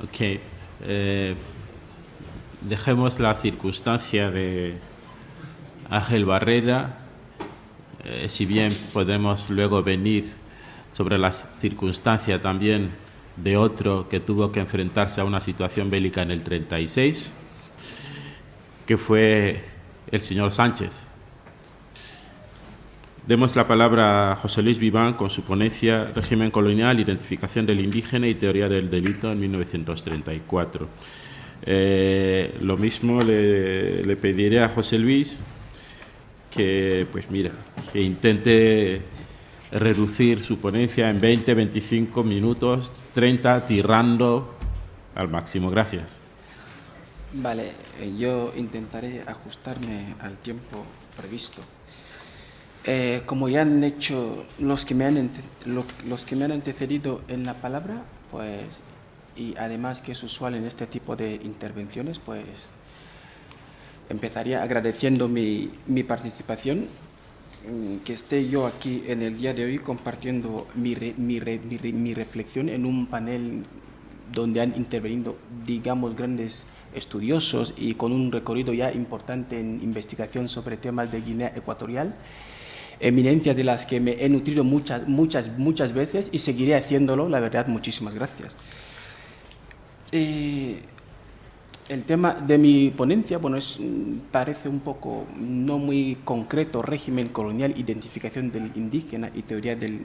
Ok. Dejemos la circunstancia de Ángel Barrera, si bien podemos luego venir sobre la circunstancia también de otro que tuvo que enfrentarse a una situación bélica en el 36, que fue el señor Sánchez. Demos la palabra a José Luis Viván con su ponencia Régimen colonial, identificación del indígena y teoría del delito en 1934. Lo mismo le pediré a José Luis que, pues mira, que intente reducir su ponencia en 20, 25 minutos, 30, tirando al máximo. Gracias. Vale, yo intentaré ajustarme al tiempo previsto. Como ya han hecho los que me han antecedido en la palabra, pues, y además que es usual en este tipo de intervenciones, pues empezaría agradeciendo mi participación, que esté yo aquí en el día de hoy compartiendo mi reflexión en un panel donde han intervenido, digamos, grandes estudiosos y con un recorrido ya importante en investigación sobre temas de Guinea Ecuatorial, eminencias de las que me he nutrido muchas veces y seguiré haciéndolo, la verdad, muchísimas gracias. El tema de mi ponencia, bueno, parece un poco no muy concreto: régimen colonial, identificación del indígena y teoría del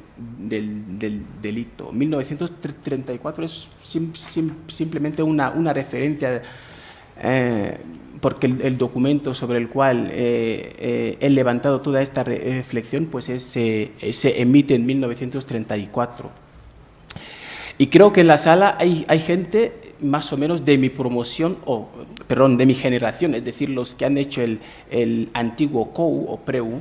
delito. 1934 es simplemente una referencia, porque el documento sobre el cual he levantado toda esta reflexión pues se emite en 1934. Y creo que en la sala hay gente más o menos de mi promoción, de mi generación, es decir, los que han hecho el antiguo COU o PREU,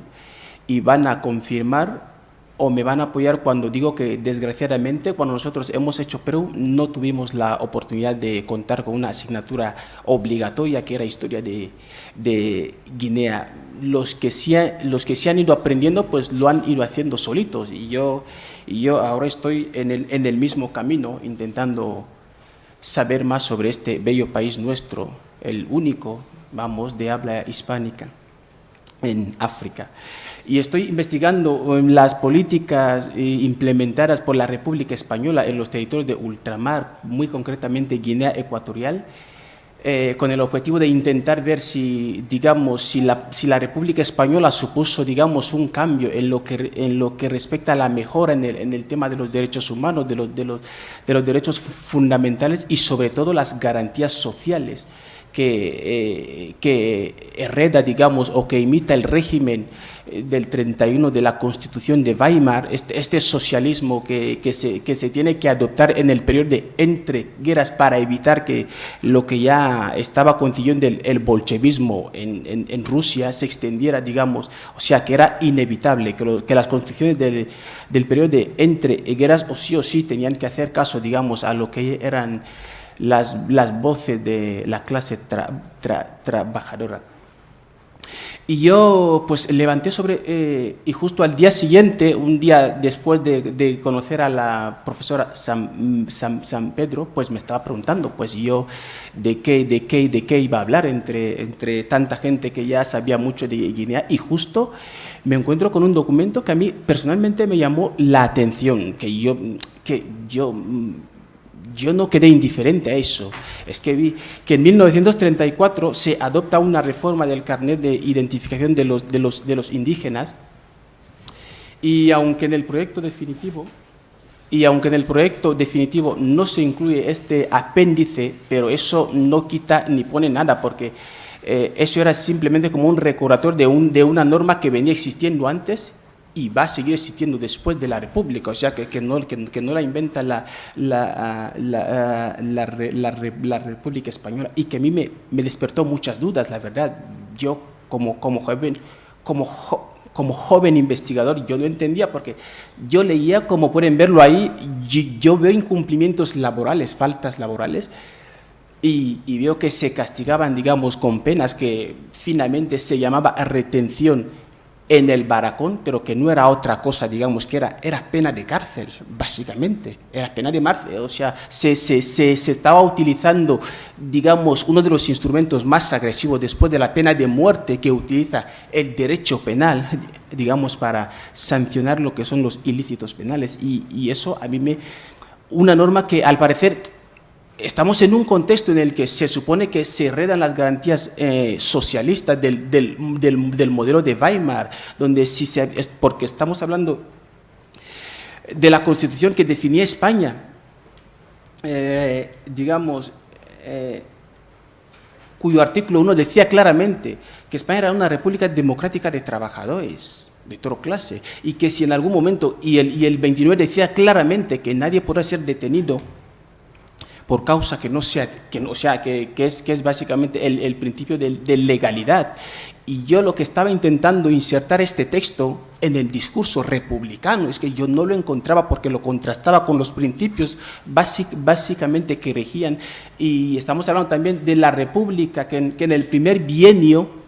y van a confirmar o me van a apoyar cuando digo que, desgraciadamente, cuando nosotros hemos hecho PREU no tuvimos la oportunidad de contar con una asignatura obligatoria que era historia de Guinea. Los que sí han ido aprendiendo, pues lo han ido haciendo solitos, y yo ahora estoy en el mismo camino, intentando saber más sobre este bello país nuestro, el único, vamos, de habla hispánica en África. Y estoy investigando las políticas implementadas por la República Española en los territorios de ultramar, muy concretamente Guinea Ecuatorial, con el objetivo de intentar ver si la República Española supuso, digamos, un cambio en lo que respecta a la mejora en el tema de los derechos humanos, de los derechos fundamentales y sobre todo las garantías sociales que hereda, digamos, o que imita el régimen del 31 de la Constitución de Weimar, este socialismo que se tiene que adoptar en el periodo de entreguerras para evitar que lo que ya estaba consiguiendo el bolchevismo en Rusia se extendiera, digamos, o sea, que era inevitable, que las constituciones del periodo de entreguerras o sí tenían que hacer caso, digamos, a lo que eran las voces de la clase trabajadora. Y yo pues levanté y justo al día siguiente, un día después de conocer a la profesora San Pedro, pues me estaba preguntando pues yo de qué iba a hablar entre tanta gente que ya sabía mucho de Guinea, y justo me encuentro con un documento que a mí personalmente me llamó la atención, que yo no quedé indiferente a eso. Es que vi que en 1934 se adopta una reforma del carnet de identificación de los indígenas, y aunque en el proyecto definitivo no se incluye este apéndice, pero eso no quita ni pone nada, porque eso era simplemente como un recordatorio de una norma que venía existiendo antes y va a seguir existiendo después de la República, o sea que no la inventa la República Española, y que a mí me despertó muchas dudas, la verdad. Yo como joven investigador, yo no entendía, porque yo leía, como pueden verlo ahí, yo veo incumplimientos laborales, faltas laborales, y veo que se castigaban, digamos, con penas que finalmente se llamaba retención en el barracón, pero que no era otra cosa, digamos, que era pena de cárcel, básicamente, era pena de cárcel, o sea, se estaba utilizando, digamos, uno de los instrumentos más agresivos después de la pena de muerte que utiliza el derecho penal, digamos, para sancionar lo que son los ilícitos penales, y eso a mí una norma que al parecer estamos en un contexto en el que se supone que se heredan las garantías socialistas del modelo de Weimar, donde porque estamos hablando de la Constitución que definía España, digamos, cuyo artículo 1 decía claramente que España era una república democrática de trabajadores de toda clase, y que si en algún momento, y el 29 decía claramente que nadie podrá ser detenido por causa que es básicamente el principio de legalidad. Y yo lo que estaba intentando insertar este texto en el discurso republicano es que yo no lo encontraba porque lo contrastaba con los principios básicamente que regían, y estamos hablando también de la República que en el primer bienio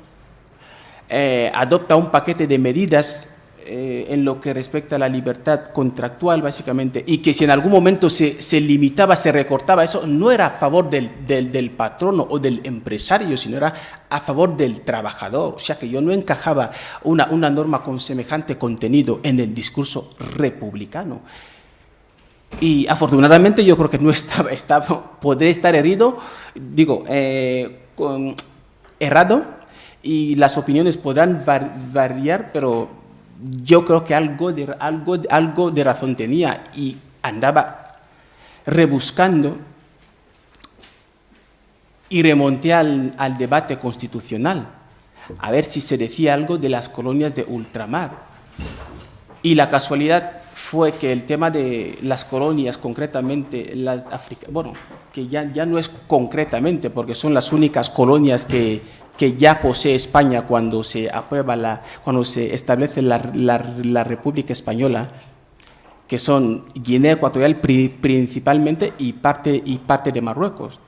adopta un paquete de medidas en lo que respecta a la libertad contractual, básicamente, y que si en algún momento se limitaba, se recortaba, eso no era a favor del patrono o del empresario, sino era a favor del trabajador. O sea que yo no encajaba una norma con semejante contenido en el discurso republicano. Y afortunadamente yo creo que no podré estar herido, errado, y las opiniones podrán variar, pero yo creo que algo de razón tenía, y andaba rebuscando y remonté al debate constitucional a ver si se decía algo de las colonias de ultramar, y la casualidad fue que el tema de las colonias, concretamente las africanas, bueno, que ya no es concretamente porque son las únicas colonias que ya posee España cuando se aprueba cuando se establece la República Española, que son Guinea Ecuatorial principalmente y parte de Marruecos.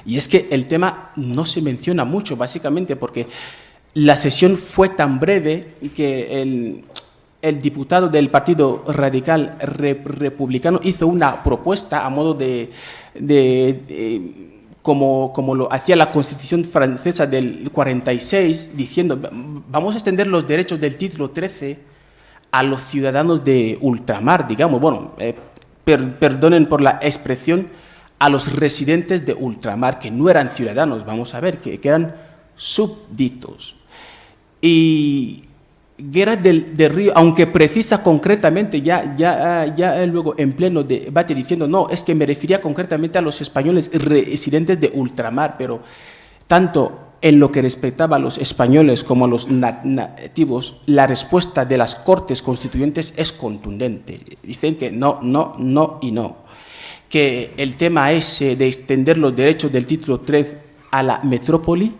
Y es que el tema no se menciona mucho, básicamente porque la sesión fue tan breve que el diputado del Partido Radical Republicano hizo una propuesta a modo como lo hacía la Constitución francesa del 46, diciendo, vamos a extender los derechos del título 13 a los ciudadanos de ultramar, digamos, bueno, perdonen por la expresión, a los residentes de ultramar, que no eran ciudadanos, vamos a ver, que eran súbditos. Y Guerra del Río, aunque precisa concretamente, ya luego en pleno debate diciendo, no, es que me refería concretamente a los españoles residentes de ultramar, pero tanto en lo que respectaba a los españoles como a los nativos, la respuesta de las Cortes Constituyentes es contundente. Dicen que no, no, no y no. Que el tema ese de extender los derechos del título 3 a la metrópoli,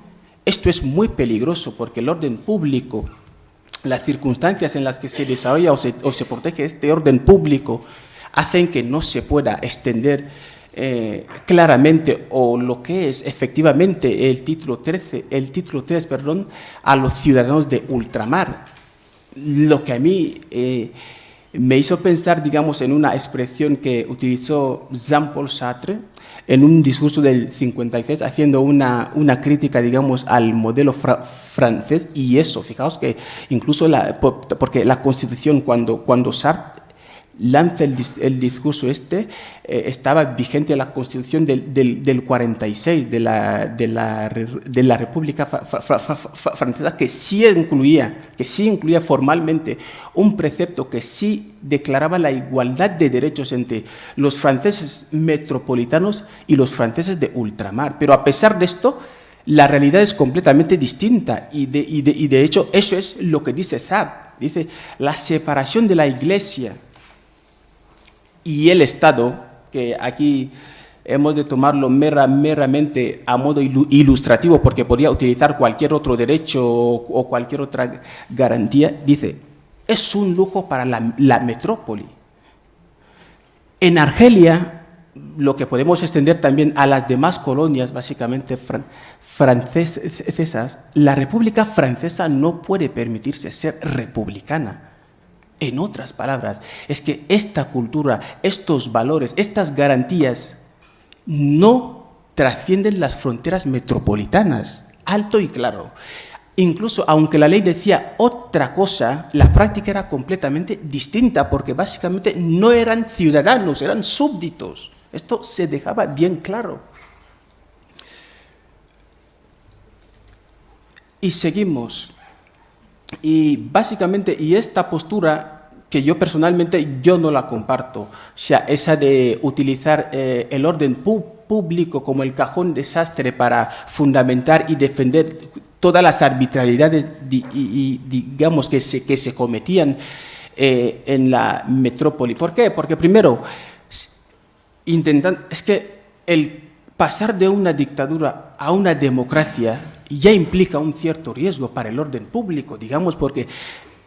esto es muy peligroso porque el orden público, las circunstancias en las que se desarrolla o se protege este orden público hacen que no se pueda extender claramente o lo que es efectivamente el título 3, a los ciudadanos de ultramar. Lo que a mí me hizo pensar, digamos, en una expresión que utilizó Jean-Paul Sartre en un discurso del 56, haciendo una crítica, digamos, al modelo francés, y eso, fijaos que incluso porque la Constitución, cuando Sartre lanza el discurso estaba vigente la Constitución del 46 de la República Francesa, que sí incluía formalmente un precepto que sí declaraba la igualdad de derechos entre los franceses metropolitanos y los franceses de ultramar. Pero a pesar de esto, la realidad es completamente distinta, y de hecho eso es lo que dice Sartre. Dice, la separación de la Iglesia y el Estado, que aquí hemos de tomarlo meramente a modo ilustrativo porque podría utilizar cualquier otro derecho o cualquier otra garantía, dice, es un lujo para la metrópoli. En Argelia lo que podemos extender también a las demás colonias, básicamente francesas, la República Francesa no puede permitirse ser republicana. En otras palabras, es que esta cultura, estos valores, estas garantías no trascienden las fronteras metropolitanas, alto y claro. Incluso, aunque la ley decía otra cosa, la práctica era completamente distinta, porque básicamente no eran ciudadanos, eran súbditos. Esto se dejaba bien claro. Y seguimos. Y básicamente, y esta postura que yo personalmente yo no la comparto, o sea, esa de utilizar el orden público como el cajón desastre para fundamentar y defender todas las arbitrariedades, digamos, que se cometían en la metrópoli. ¿Por qué? Porque primero, es que el pasar de una dictadura a una democracia ya implica un cierto riesgo para el orden público, digamos, porque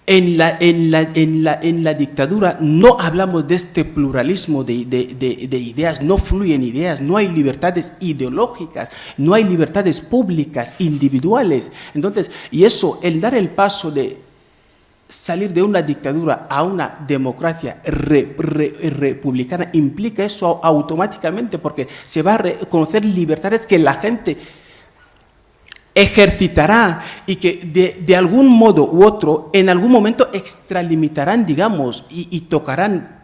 en la dictadura no hablamos de este pluralismo de ideas, no fluyen ideas, no hay libertades ideológicas, no hay libertades públicas, individuales. Entonces, y eso, el dar el paso de salir de una dictadura a una democracia republicana implica eso automáticamente, porque se va a reconocer libertades que la gente ejercitará y que de algún modo u otro, en algún momento extralimitarán, digamos, y tocarán,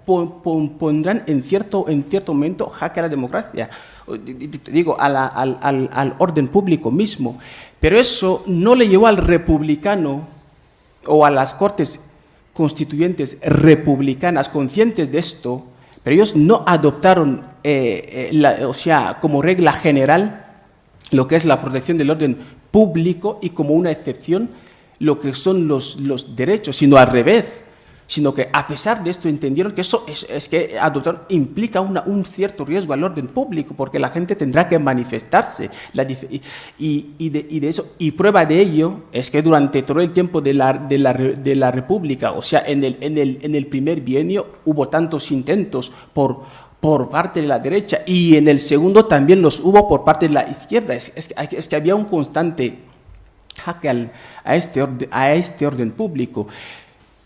pondrán en cierto momento jaque a la democracia, digo, al orden público mismo. Pero eso no le llevó al republicano o a las cortes constituyentes republicanas conscientes de esto, pero ellos no adoptaron, o sea, como regla general, lo que es la protección del orden público y como una excepción lo que son los derechos, sino al revés, sino que a pesar de esto entendieron que eso es que adoptar implica un cierto riesgo al orden público, porque la gente tendrá que manifestarse, y de eso, y prueba de ello es que durante todo el tiempo de la República, o sea, en el primer bienio hubo tantos intentos por parte de la derecha, y en el segundo también los hubo por parte de la izquierda. Es que había un constante jaque a este orden público,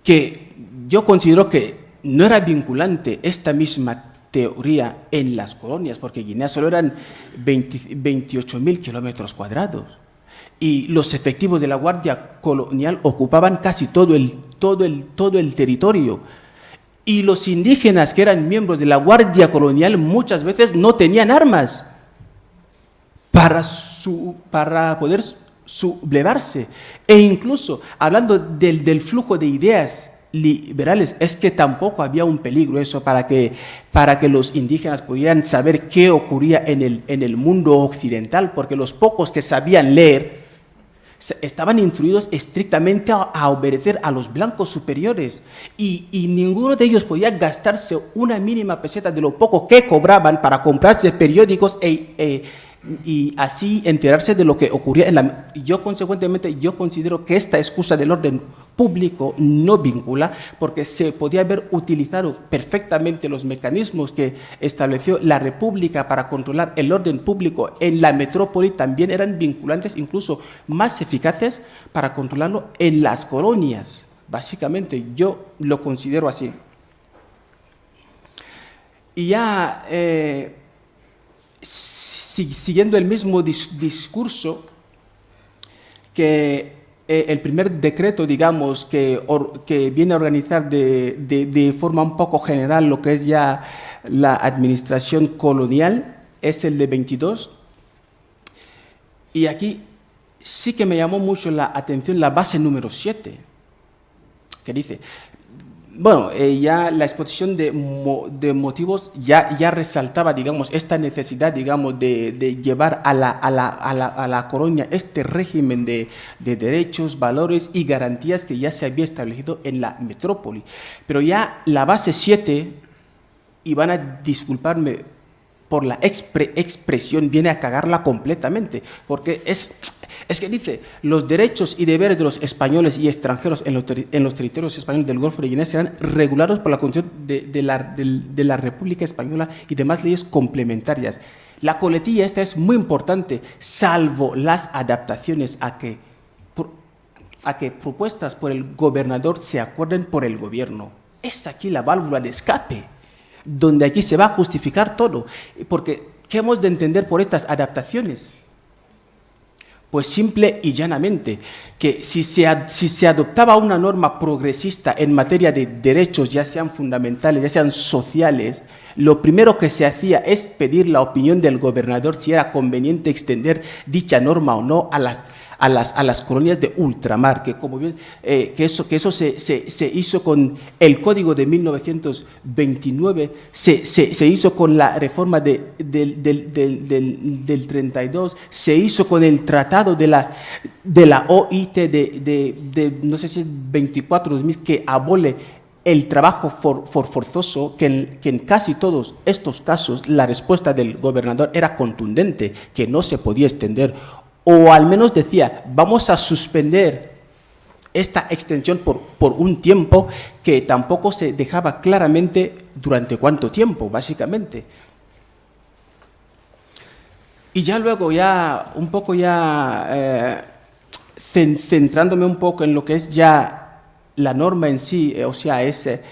que yo considero que no era vinculante esta misma teoría en las colonias, porque Guinea solo eran 28.000 kilómetros cuadrados, y los efectivos de la Guardia Colonial ocupaban casi todo el territorio. Y los indígenas que eran miembros de la Guardia Colonial muchas veces no tenían armas para poder sublevarse. E incluso, hablando del flujo de ideas liberales, es que tampoco había un peligro eso para que los indígenas pudieran saber qué ocurría en el mundo occidental, porque los pocos que sabían leer estaban instruidos estrictamente a obedecer a los blancos superiores, y ninguno de ellos podía gastarse una mínima peseta de lo poco que cobraban para comprarse periódicos y así enterarse de lo que ocurría consecuentemente, yo considero que esta excusa del orden público no vincula, porque se podía haber utilizado perfectamente los mecanismos que estableció la República para controlar el orden público en la metrópoli, también eran vinculantes, incluso más eficaces para controlarlo en las colonias. Básicamente yo lo considero así. Y ya siguiendo el mismo discurso, que el primer decreto, digamos, que viene a organizar de forma un poco general lo que es ya la administración colonial, es el de 22. Y aquí sí que me llamó mucho la atención la base número 7, que dice, bueno, ya la exposición de motivos ya resaltaba, digamos, esta necesidad, digamos, de llevar a la colonia este régimen de derechos, valores y garantías que ya se había establecido en la metrópoli. Pero ya la base 7, y van a disculparme por la expresión, viene a cagarla completamente, porque es Es que dice, los derechos y deberes de los españoles y extranjeros en los territorios españoles del Golfo de Guinea serán regulados por la Constitución de la República Española y demás leyes complementarias. La coletilla esta es muy importante, salvo las adaptaciones a que propuestas por el gobernador se acuerden por el gobierno. Es aquí la válvula de escape, donde aquí se va a justificar todo. Porque, ¿qué hemos de entender por estas adaptaciones? Pues simple y llanamente, que si se adoptaba una norma progresista en materia de derechos, ya sean fundamentales, ya sean sociales, lo primero que se hacía es pedir la opinión del gobernador si era conveniente extender dicha norma o no a las colonias de ultramar, que como bien, que eso se hizo con el Código de 1929, se hizo con la reforma del 32, se hizo con el tratado de la OIT de no sé si es 24-2000, que abole el trabajo forzoso, que en casi todos estos casos la respuesta del gobernador era contundente, que no se podía extender, o al menos decía, vamos a suspender esta extensión por un tiempo, que tampoco se dejaba claramente durante cuánto tiempo, básicamente. Y ya luego, un poco centrándome un poco en lo que es ya la norma en sí, o sea, ese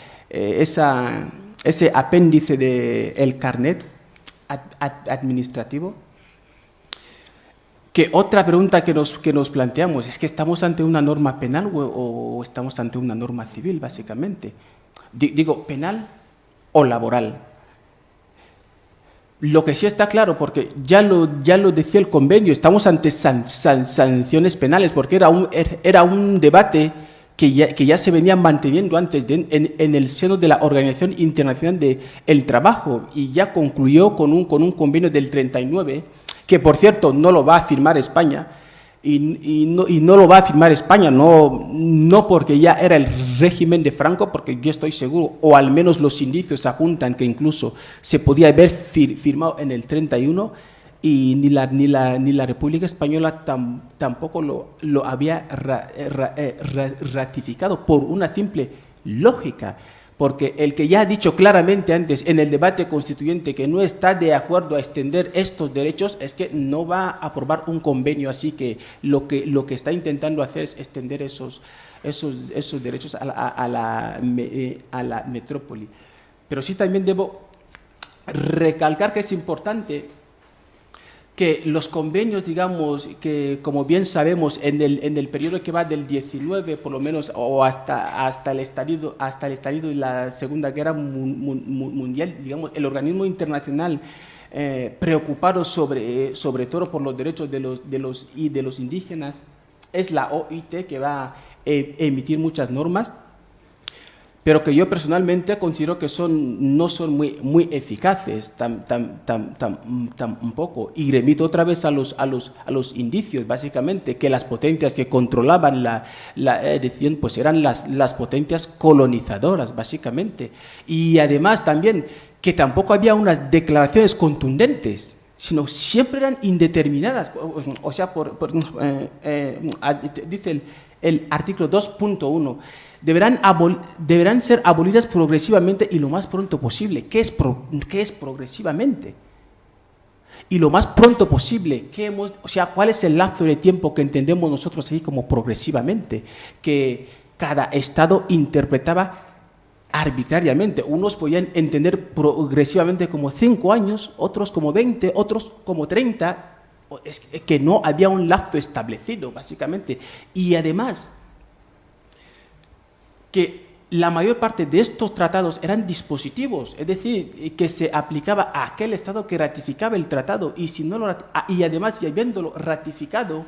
apéndice del carnet administrativo. Que otra pregunta que nos planteamos es que ¿estamos ante una norma penal o estamos ante una norma civil, básicamente? Digo, penal o laboral. Lo que sí está claro, porque ya lo decía el convenio, estamos ante sanciones penales, porque era un debate que ya se venía manteniendo antes en el seno de la Organización Internacional del Trabajo, y ya concluyó con un convenio del 39, que por cierto no lo va a firmar España, y no lo va a firmar España, no porque ya era el régimen de Franco, porque yo estoy seguro, o al menos los indicios apuntan que incluso se podía haber firmado en el 31, y ni la República Española tampoco lo había ratificado, por una simple lógica. Porque el que ya ha dicho claramente antes en el debate constituyente que no está de acuerdo a extender estos derechos, es que no va a aprobar un convenio así, que lo que está intentando hacer es extender esos derechos a la metrópoli. Pero sí también debo recalcar que es importante que los convenios, digamos, que como bien sabemos, en el periodo que va del 19, por lo menos, o hasta el estallido de la Segunda Guerra Mundial, digamos, el organismo internacional preocupado sobre todo por los derechos de los indígenas es la OIT, que va a emitir muchas normas, pero que yo personalmente considero que no son muy eficaces tampoco. Y remito otra vez a los indicios, básicamente, que las potencias que controlaban la edición pues eran las potencias colonizadoras, básicamente. Y además también que tampoco había unas declaraciones contundentes, sino siempre eran indeterminadas. O sea, dice el artículo 2.1, deberán ser abolidas progresivamente y lo más pronto posible. ¿Qué es progresivamente? Y lo más pronto posible, ¿cuál es el lapso de tiempo que entendemos nosotros así como progresivamente? Que cada Estado interpretaba arbitrariamente. Unos podían entender progresivamente como 5 años, otros como 20, otros como 30, es que no había un lapso establecido, básicamente. Y además, que la mayor parte de estos tratados eran dispositivos, es decir, que se aplicaba a aquel Estado que ratificaba el tratado, y además, y habiéndolo ratificado,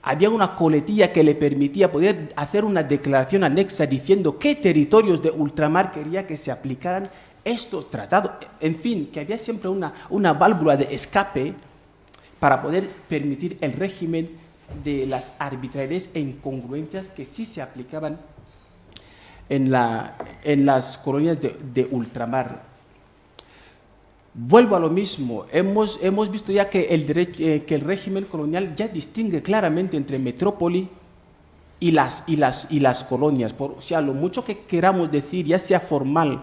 había una coletilla que le permitía poder hacer una declaración anexa diciendo qué territorios de ultramar quería que se aplicaran estos tratados. En fin, que había siempre una válvula de escape para poder permitir el régimen de las arbitrariedades e incongruencias que sí se aplicaban en las colonias de ultramar. Vuelvo a lo mismo, hemos visto ya que el régimen colonial ya distingue claramente entre metrópoli y las colonias. O sea, lo mucho que queramos decir, ya sea formal,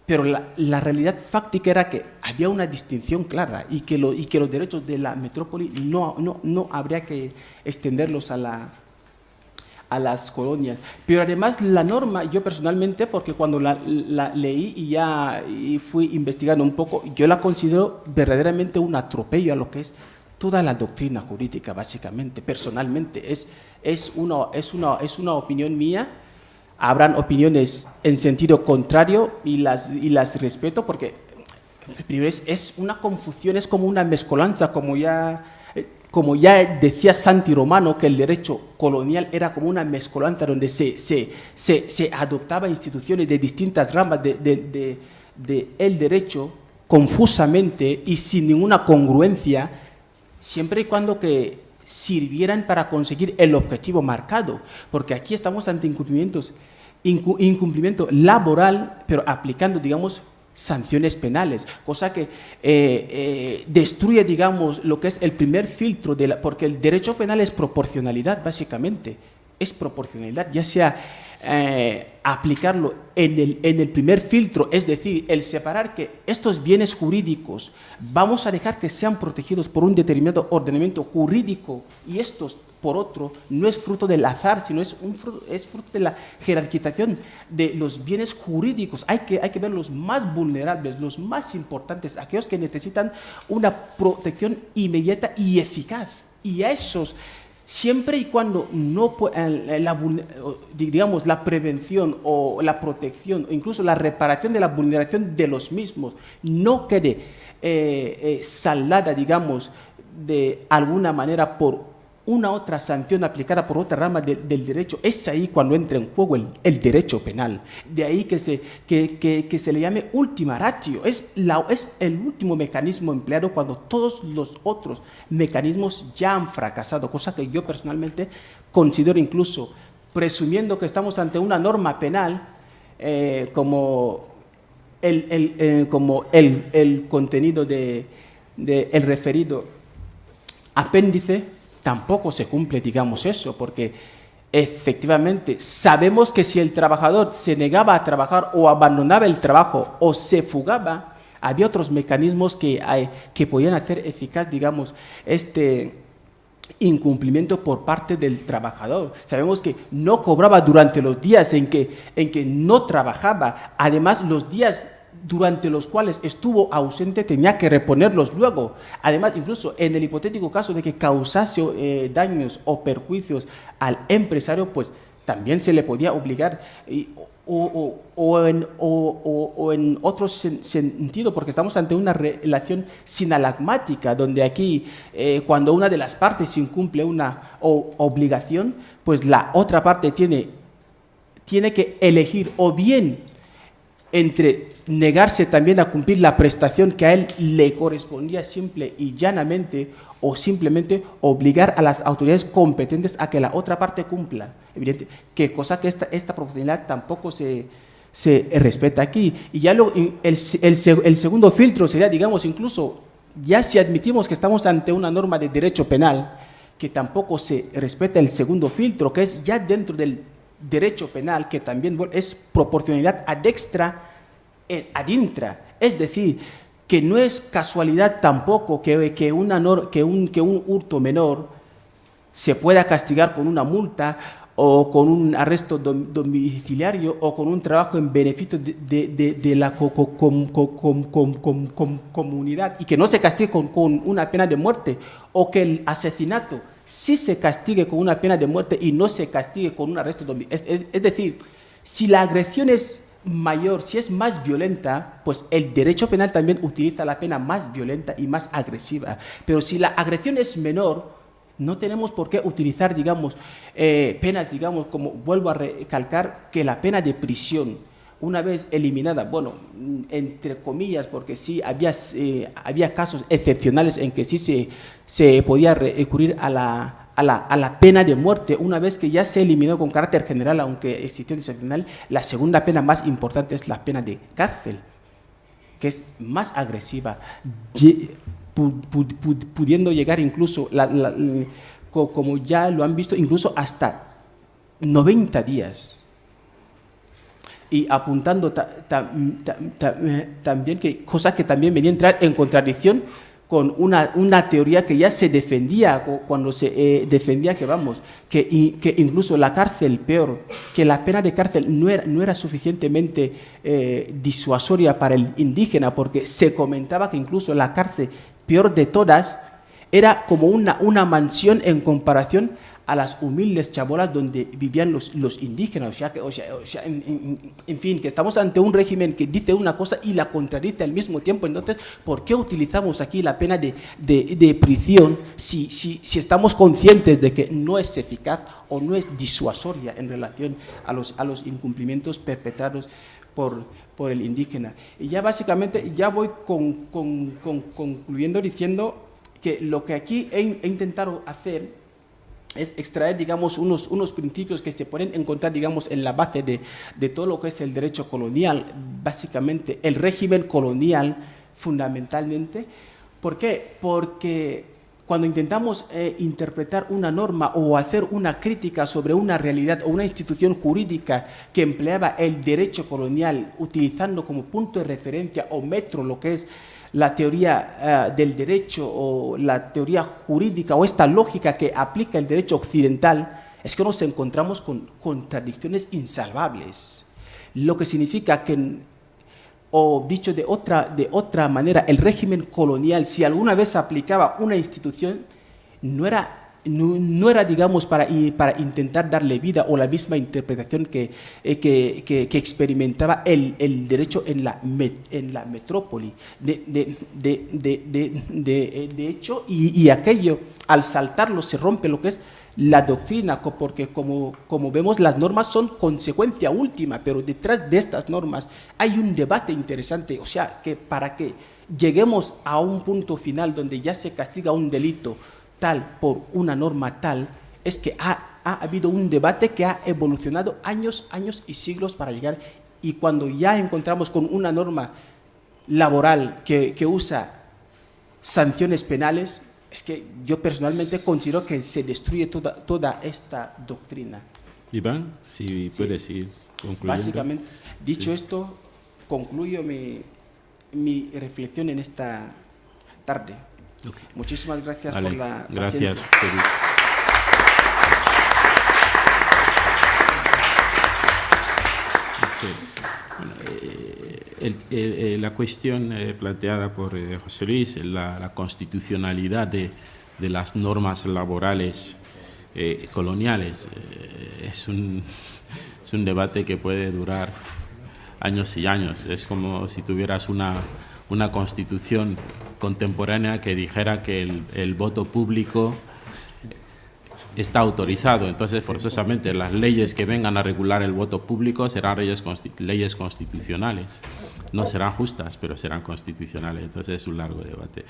pero la realidad fáctica era que había una distinción clara y que los derechos de la metrópoli no habría que extenderlos a las colonias. Pero además la norma, yo personalmente, porque cuando la leí y fui investigando un poco, yo la considero verdaderamente un atropello a lo que es toda la doctrina jurídica, básicamente, personalmente. Es una opinión mía. Habrán opiniones en sentido contrario y las respeto, porque primero es una confusión, es como una mezcolanza, como ya decía Santi Romano, que el derecho colonial era como una mezcolanza donde se adoptaba instituciones de distintas ramas del derecho confusamente y sin ninguna congruencia, siempre y cuando que sirvieran para conseguir el objetivo marcado, porque aquí estamos ante incumplimiento laboral, pero aplicando, digamos, sanciones penales, cosa que destruye, digamos, lo que es el primer filtro, porque el derecho penal es proporcionalidad, básicamente, es proporcionalidad, ya sea aplicarlo en el primer filtro, es decir, el separar que estos bienes jurídicos vamos a dejar que sean protegidos por un determinado ordenamiento jurídico y estos por otro, no es fruto del azar, sino es fruto de la jerarquización de los bienes jurídicos. Hay que ver los más vulnerables, los más importantes, aquellos que necesitan una protección inmediata y eficaz. Y a esos, siempre y cuando digamos, la prevención o la protección o incluso la reparación de la vulneración de los mismos no quede saldada, digamos, de alguna manera por una otra sanción aplicada por otra rama del derecho, es ahí cuando entra en juego el derecho penal. De ahí que se le llame ultima ratio, es el último mecanismo empleado cuando todos los otros mecanismos ya han fracasado, cosa que yo personalmente considero, incluso presumiendo que estamos ante una norma penal, como el contenido del referido apéndice, tampoco se cumple, digamos, eso, porque efectivamente sabemos que si el trabajador se negaba a trabajar o abandonaba el trabajo o se fugaba, había otros mecanismos que podían hacer eficaz, digamos, este incumplimiento por parte del trabajador. Sabemos que no cobraba durante los días en que no trabajaba, además los días durante los cuales estuvo ausente tenía que reponerlos luego. Además, incluso en el hipotético caso de que causase daños o perjuicios al empresario, pues también se le podía obligar, o en otro sentido, porque estamos ante una relación sinalagmática, donde aquí, cuando una de las partes incumple una obligación, pues la otra parte tiene que elegir o bien entre negarse también a cumplir la prestación que a él le correspondía simple y llanamente, o simplemente obligar a las autoridades competentes a que la otra parte cumpla. Evidente, que cosa que esta proporcionalidad tampoco se respeta aquí. Y ya el segundo filtro sería, digamos, incluso, ya si admitimos que estamos ante una norma de derecho penal, que tampoco se respeta el segundo filtro, que es ya dentro del derecho penal, que también es proporcionalidad ad extra ad intra, es decir, que no es casualidad tampoco que un hurto menor se pueda castigar con una multa o con un arresto domiciliario o con un trabajo en beneficio de la comunidad, y que no se castigue con una pena de muerte, o que el asesinato sí se castigue con una pena de muerte y no se castigue con un arresto domiciliario. Es decir, si la agresión es mayor, si es más violenta, pues el derecho penal también utiliza la pena más violenta y más agresiva. Pero si la agresión es menor, no tenemos por qué utilizar, digamos, penas, digamos, como vuelvo a recalcar, que la pena de prisión, una vez eliminada, bueno, entre comillas, porque sí había casos excepcionales en que sí se podía recurrir a la pena de muerte, una vez que ya se eliminó con carácter general, aunque existió excepcional. La segunda pena más importante es la pena de cárcel. que es más agresiva, pudiendo llegar incluso, como ya lo han visto, incluso hasta 90 días. Y apuntando también que cosas que también venían a entrar en contradicción con una teoría que ya se defendía cuando se defendía que incluso la cárcel, peor, que la pena de cárcel no era suficientemente disuasoria para el indígena, porque se comentaba que incluso la cárcel, peor de todas, era como una mansión en comparación a las humildes chabolas donde vivían los indígenas. O sea, en fin, que estamos ante un régimen que dice una cosa y la contradice al mismo tiempo. Entonces, ¿por qué utilizamos aquí la pena de prisión si estamos conscientes de que no es eficaz o no es disuasoria en relación a los incumplimientos perpetrados por el indígena? Y ya básicamente ya voy concluyendo diciendo que lo que aquí he intentado hacer es extraer, digamos, unos principios que se pueden encontrar, digamos, en la base de todo lo que es el derecho colonial, básicamente el régimen colonial, fundamentalmente. ¿Por qué? Porque cuando intentamos interpretar una norma o hacer una crítica sobre una realidad o una institución jurídica que empleaba el derecho colonial utilizando como punto de referencia o metro lo que es la teoría del derecho o la teoría jurídica o esta lógica que aplica el derecho occidental, es que nos encontramos con contradicciones insalvables. Lo que significa que, o dicho de otra manera, el régimen colonial, si alguna vez aplicaba una institución, no era, digamos, para intentar darle vida o la misma interpretación que experimentaba el derecho en la metrópoli. De hecho, y aquello, al saltarlo, se rompe lo que es la doctrina, porque como vemos, las normas son consecuencia última, pero detrás de estas normas hay un debate interesante. O sea, que para que lleguemos a un punto final donde ya se castiga un delito tal por una norma tal, es que ha habido un debate que ha evolucionado años y siglos para llegar, y cuando ya encontramos con una norma laboral que usa sanciones penales, es que yo personalmente considero que se destruye toda esta doctrina. Iván, si puedes ir concluyendo. Básicamente, dicho esto, concluyo mi reflexión en esta tarde. Okay. Muchísimas gracias por la gracias. La cuestión planteada por José Luis, la constitucionalidad de las normas laborales coloniales, es un debate que puede durar años y años. Es como si tuvieras una constitución contemporánea que dijera que el voto público está autorizado. Entonces, forzosamente, las leyes que vengan a regular el voto público serán leyes constitucionales. No serán justas, pero serán constitucionales. Entonces, es un largo debate.